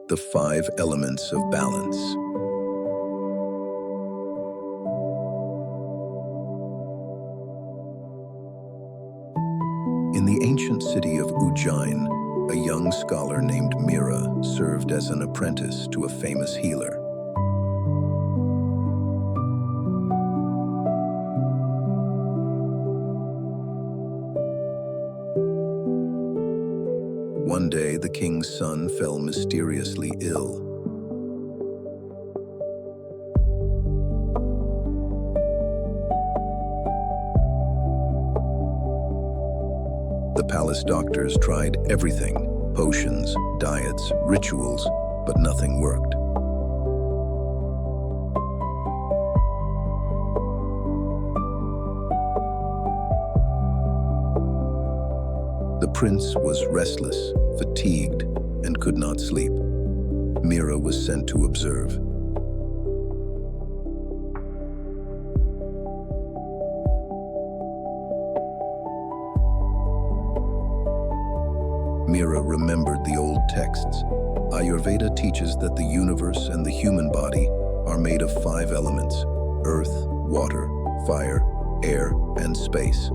The 5 elements of balance. In the ancient city of Ujjain, a young scholar named Mira served as an apprentice to a famous healer. One day, the king's son fell mysteriously ill. The palace doctors tried everything: potions, diets, rituals, but nothing worked. The prince was restless, fatigued, and could not sleep. Mira was sent to observe. Mira remembered the old texts. Ayurveda teaches that the universe and the human body are made of 5 elements: earth, water, fire, air, and space.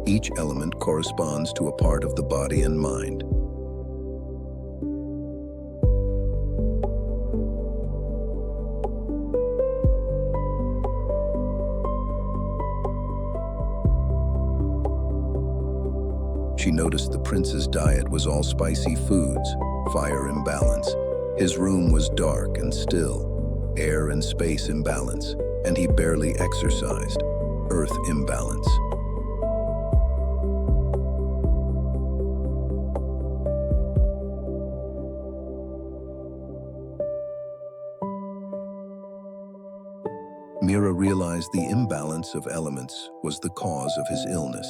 Each element corresponds to a part of the body and mind. She noticed the prince's diet was all spicy foods, fire imbalance. His room was dark and still, air and space imbalance, and he barely exercised, earth imbalance. Mira realized the imbalance of elements was the cause of his illness.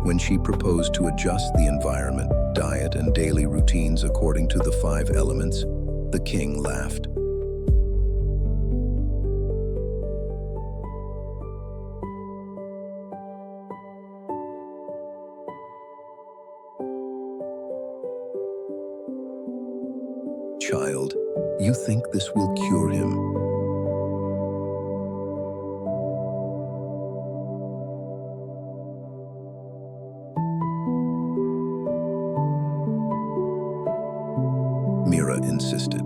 When she proposed to adjust the environment, diet, and daily routines according to the 5 elements, the king laughed. Child, you think this will cure him? Mira insisted.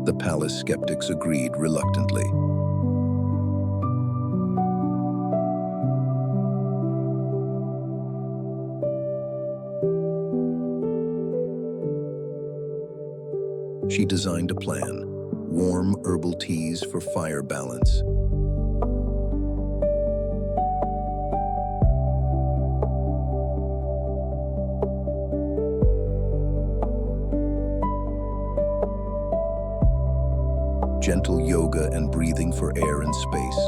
The palace skeptics agreed reluctantly. She designed a plan: warm herbal teas for fire balance, gentle yoga and breathing for air and space,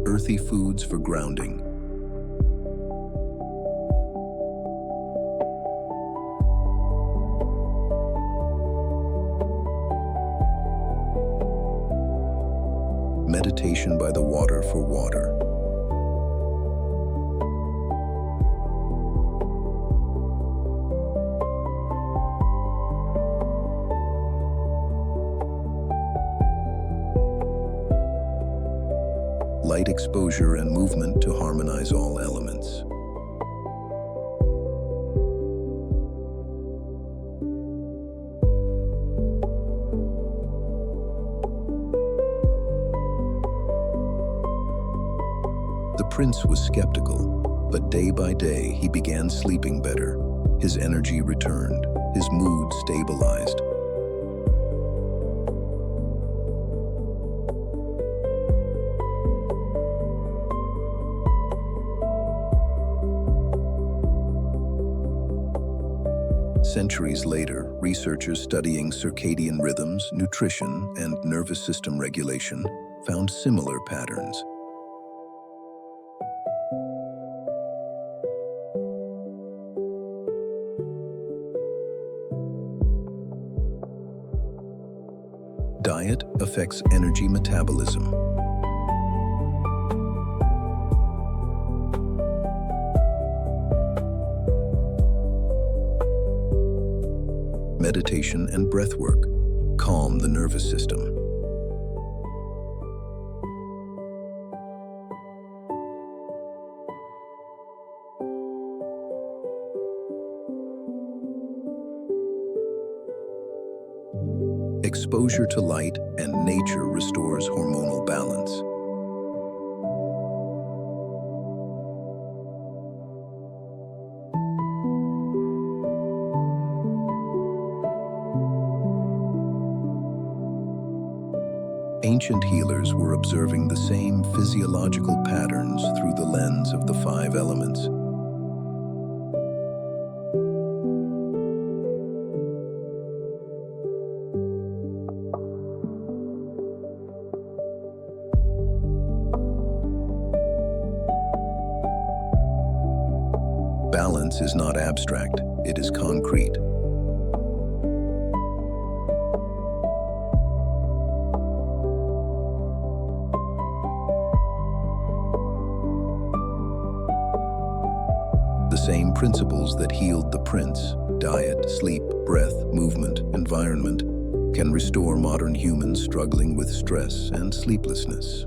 earthy foods for grounding, meditation by the water for water, light exposure and movement to harmonize all elements. The prince was skeptical, but day by day he began sleeping better. His energy returned, his mood stabilized. Centuries later, researchers studying circadian rhythms, nutrition, and nervous system regulation found similar patterns. Diet affects energy metabolism. Meditation and breathwork calm the nervous system. Exposure to light and nature restores hormonal balance. Ancient healers were observing the same physiological patterns through the lens of the five elements. Balance is not abstract, it is concrete. The same principles that healed the prince, diet, sleep, breath, movement, environment, can restore modern humans struggling with stress and sleeplessness.